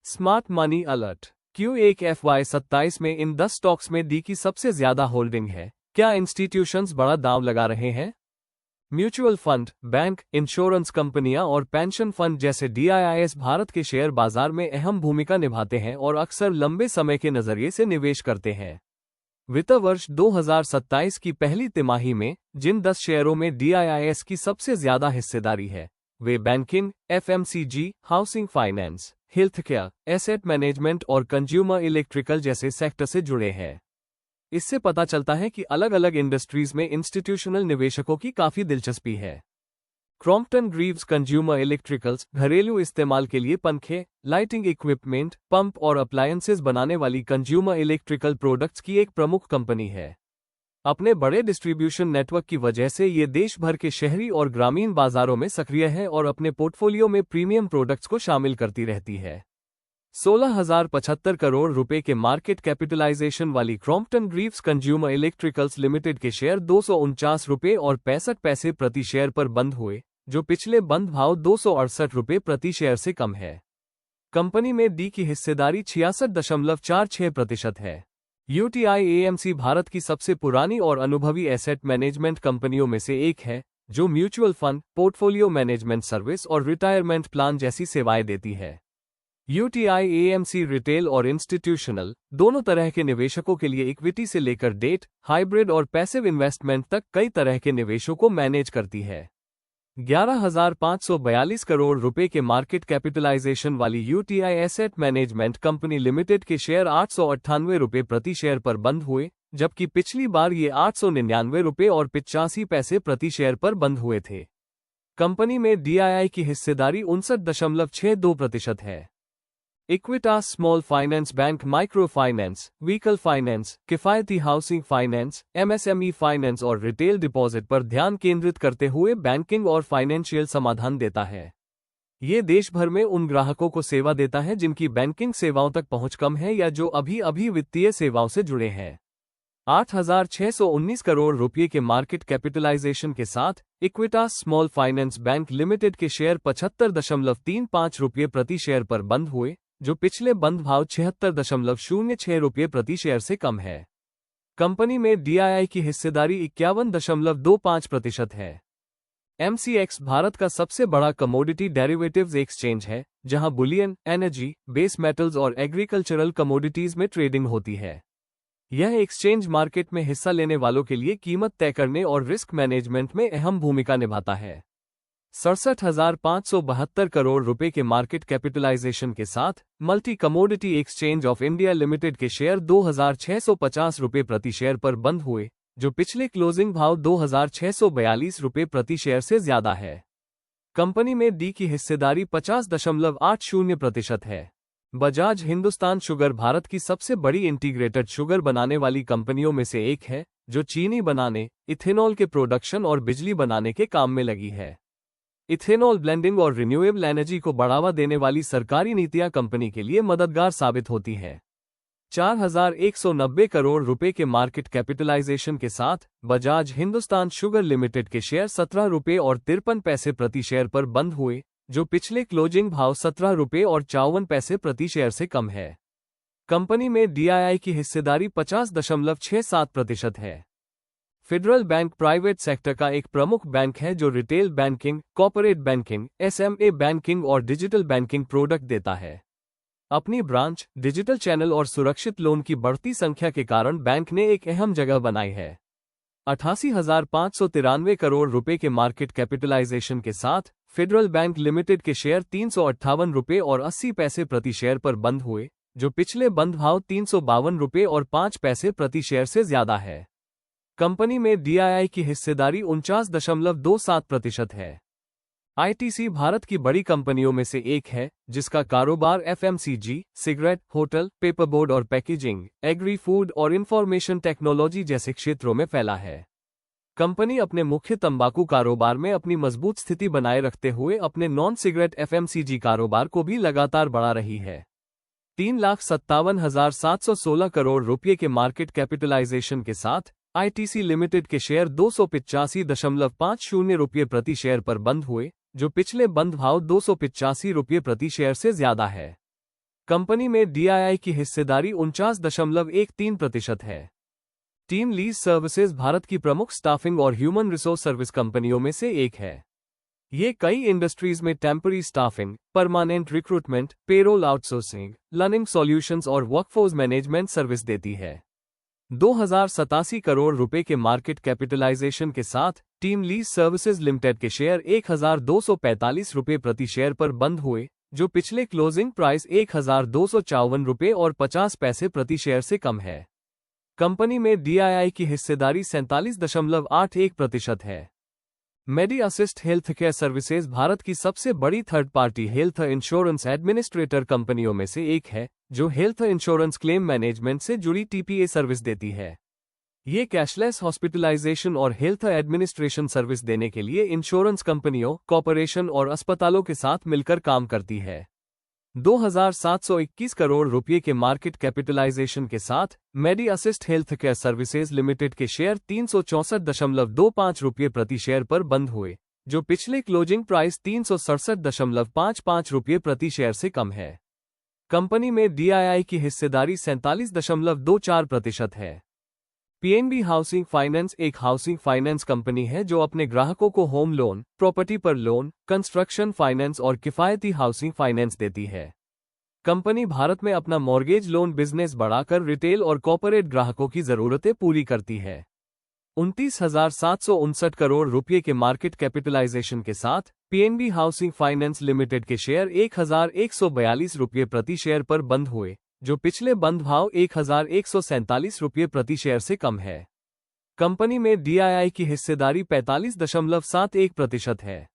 Smart money alert. Q1 FY27 में इन 10 stocks में D की सबसे ज्यादा होल्डिंग है। क्या इंस्टीट्यूशंस बड़ा दांव लगा रहे हैं? म्यूचुअल फंड, बैंक, इंश्योरेंस कंपनियां और पेंशन फंड जैसे DIIs भारत के शेयर बाजार में अहम भूमिका निभाते हैं और अक्सर लंबे समय के नजरिए से निवेश करते हैं। वित्त वर्ष 2027 की पहली तिमाही में जिन 10 शेयरों में DIIs की सबसे ज्यादा हिस्सेदारी है, वे banking, FMCG, housing finance, health care, asset management और कंज्यूमर इलेक्ट्रिकल जैसे सेक्टर से जुड़े हैं। इससे पता चलता है कि अलग अलग इंडस्ट्रीज में इंस्टीट्यूशनल निवेशकों की काफी दिलचस्पी है। क्रॉम्पटन ग्रीव्स कंज्यूमर इलेक्ट्रिकल्स घरेलू इस्तेमाल के लिए पंखे, लाइटिंग इक्विपमेंट, पंप और अप्लायंसेस बनाने वाली कंज्यूमर इलेक्ट्रिकल प्रोडक्ट्स की एक प्रमुख कंपनी है। अपने बड़े डिस्ट्रीब्यूशन नेटवर्क की वजह से ये देश भर के शहरी और ग्रामीण बाजारों में सक्रिय है और अपने पोर्टफोलियो में प्रीमियम प्रोडक्ट्स को शामिल करती रहती है। 16,075 करोड़ रुपए के मार्केट कैपिटलाइजेशन वाली Crompton Greaves consumer electricals limited के शेयर 249 रुपए और 65 पैसे प्रति शेयर पर बंद हुए, जो पिछले बंद भाव 268 रुपए प्रति शेयर से कम है। कंपनी में डी की हिस्सेदारी 66.46% है। UTI AMC भारत की सबसे पुरानी और अनुभवी एसेट मैनेजमेंट कंपनियों में से एक है, जो mutual fund, portfolio management service और रिटायरमेंट प्लान जैसी सेवाएं देती है। UTI AMC रिटेल और इंस्टीट्यूशनल दोनों तरह के निवेशकों के लिए इक्विटी से लेकर डेट, हाइब्रिड और पैसिव इन्वेस्टमेंट तक कई तरह के निवेशों को मैनेज करती है। 11,542 करोड़ रुपए के मार्केट कैपिटलाइजेशन वाली UTI asset management company limited के शेयर 898 रुपए प्रति शेयर पर बंद हुए, जबकि पिछली बार ये 899 रुपए और 85 पैसे प्रति शेयर पर बंद हुए थे। कंपनी में DII की हिस्सेदारी 59.62% है। Equitas small finance bank micro finance, vehicle finance, किफायती हाउसिंग फाइनेंस, MSME फाइनेंस और रिटेल डिपॉजिट पर ध्यान केंद्रित करते हुए बैंकिंग और फाइनेंशियल समाधान देता है। ये देश भर में उन ग्राहकों को सेवा देता है जिनकी बैंकिंग सेवाओं तक पहुंच कम है या जो अभी वित्तीय सेवाओं से जुड़े हैं। 8,619 करोड़ रुपए के मार्केट कैपिटलाइजेशन के साथ Equitas small finance bank limited के शेयर 75.35 रुपये प्रति शेयर पर बंद हुए, जो पिछले बंद भाव 76.06 रुपये प्रति शेयर से कम है। कंपनी में DII की हिस्सेदारी 51.25% है। MCX भारत का सबसे बड़ा कमोडिटी डेरिवेटिव्स एक्सचेंज है, जहां बुलियन, एनर्जी, बेस मेटल्स और एग्रीकल्चरल कमोडिटीज में ट्रेडिंग होती है। यह एक्सचेंज मार्केट में हिस्सा लेने वालों के लिए कीमत तय करने और रिस्क मैनेजमेंट में अहम भूमिका निभाता है। 67,572 करोड़ रुपए के मार्केट कैपिटलाइजेशन के साथ multi commodity exchange of India limited के शेयर 2,650 रुपए प्रति शेयर पर बंद हुए, जो पिछले क्लोजिंग भाव 2,642 रुपए प्रति शेयर से ज्यादा है। कंपनी में डी की हिस्सेदारी 50.80% है। बजाज हिंदुस्तान शुगर भारत की सबसे बड़ी इंटीग्रेटेड शुगर बनाने वाली कंपनियों में से एक है, जो चीनी बनाने, इथेनॉल के प्रोडक्शन और बिजली बनाने के काम में लगी है। इथेनॉल ब्लेंडिंग और रिन्यूएबल एनर्जी को बढ़ावा देने वाली सरकारी नीतियां कंपनी के लिए मददगार साबित होती हैं। 4,190 करोड़ रुपए के मार्केट कैपिटलाइजेशन के साथ बजाज हिंदुस्तान शुगर लिमिटेड के शेयर 17 रुपए और 53 पैसे प्रति शेयर पर बंद हुए, जो पिछले क्लोजिंग भाव 17 रुपए और 54 पैसे प्रति शेयर से कम है। कंपनी में DII की हिस्सेदारी 50.67% है। फेडरल बैंक प्राइवेट सेक्टर का एक प्रमुख बैंक है जो retail banking, corporate banking, SMA banking और डिजिटल बैंकिंग प्रोडक्ट देता है। अपनी ब्रांच, डिजिटल चैनल और सुरक्षित लोन की बढ़ती संख्या के कारण बैंक ने एक अहम जगह बनाई है। 88,593 करोड़ रुपए के मार्केट कैपिटलाइजेशन के साथ फेडरल बैंक लिमिटेड के शेयर 358 रुपए और 80 पैसे प्रति शेयर पर बंद हुए, जो पिछले बंद भाव 352 रुपए और 5 पैसे प्रति शेयर से ज्यादा है। कंपनी में DII की हिस्सेदारी 49.27% है। ITC भारत की बड़ी कंपनियों में से एक है, जिसका कारोबार FMCG, सिगरेट, होटल, पेपरबोर्ड और पैकेजिंग, एग्री फूड और इंफॉर्मेशन टेक्नोलॉजी जैसे क्षेत्रों में फैला है। कंपनी अपने मुख्य तंबाकू कारोबार में अपनी मजबूत स्थिति बनाए रखते हुए अपने नॉन सिगरेट FMCG कारोबार को भी लगातार बढ़ा रही है। 3,57,716 करोड़ रुपए के मार्केट कैपिटलाइजेशन के साथ ITC लिमिटेड के शेयर 285.50 रुपये प्रति शेयर पर बंद हुए, जो पिछले बंद भाव 285 रुपये प्रति शेयर से ज्यादा है। कंपनी में DII की हिस्सेदारी 49.13% है। टीम लीज सर्विसेज भारत की प्रमुख स्टाफिंग और ह्यूमन रिसोर्स सर्विस कंपनियों में से एक है। ये कई इंडस्ट्रीज में temporary staffing, permanent recruitment, payroll outsourcing, learning solutions और वर्कफोर्स मैनेजमेंट सर्विस देती है। 2087 करोड़ रुपए के मार्केट कैपिटलाइजेशन के साथ टीम लीज सर्विसेज लिमिटेड के शेयर 1245 रुपए प्रति शेयर पर बंद हुए, जो पिछले क्लोजिंग प्राइस 1254 रुपए और 50 पैसे प्रति शेयर से कम है। कंपनी में DII की हिस्सेदारी 47.81% है। Medi Assist health care services Bharat की सबसे बड़ी third party health insurance administrator कंपनियों में से एक है, जो हेल्थ इंश्योरेंस क्लेम मैनेजमेंट से जुड़ी TPA सर्विस देती है। ये कैशलेस हॉस्पिटलाइजेशन और हेल्थ एडमिनिस्ट्रेशन सर्विस देने के लिए इंश्योरेंस कंपनियों, कॉर्पोरेशन और अस्पतालों के साथ मिलकर काम करती है। 2721 करोड़ रुपए के मार्केट कैपिटलाइजेशन के साथ Medi Assist health care services limited के शेयर 364.25 रुपये प्रति शेयर पर बंद हुए, जो पिछले क्लोजिंग प्राइस 367.55 रुपये प्रति शेयर से कम है। कंपनी में DII की हिस्सेदारी 47.24% है। PNB हाउसिंग फाइनेंस एक हाउसिंग फाइनेंस कंपनी है जो अपने ग्राहकों को होम लोन, प्रॉपर्टी पर लोन, कंस्ट्रक्शन फाइनेंस और किफायती हाउसिंग फाइनेंस देती है। कंपनी भारत में अपना मॉर्गेज लोन बिजनेस बढ़ाकर रिटेल और कॉर्पोरेट ग्राहकों की जरूरतें पूरी करती है। 29,759 करोड़ रुपए के मार्केट कैपिटलाइजेशन के साथ PNB हाउसिंग फाइनेंस लिमिटेड के शेयर 1,142 रुपये प्रति शेयर पर बंद हुए, जो पिछले बंद भाव 1,147 रुपये प्रति शेयर से कम है। कंपनी में DII की हिस्सेदारी 45.71% है।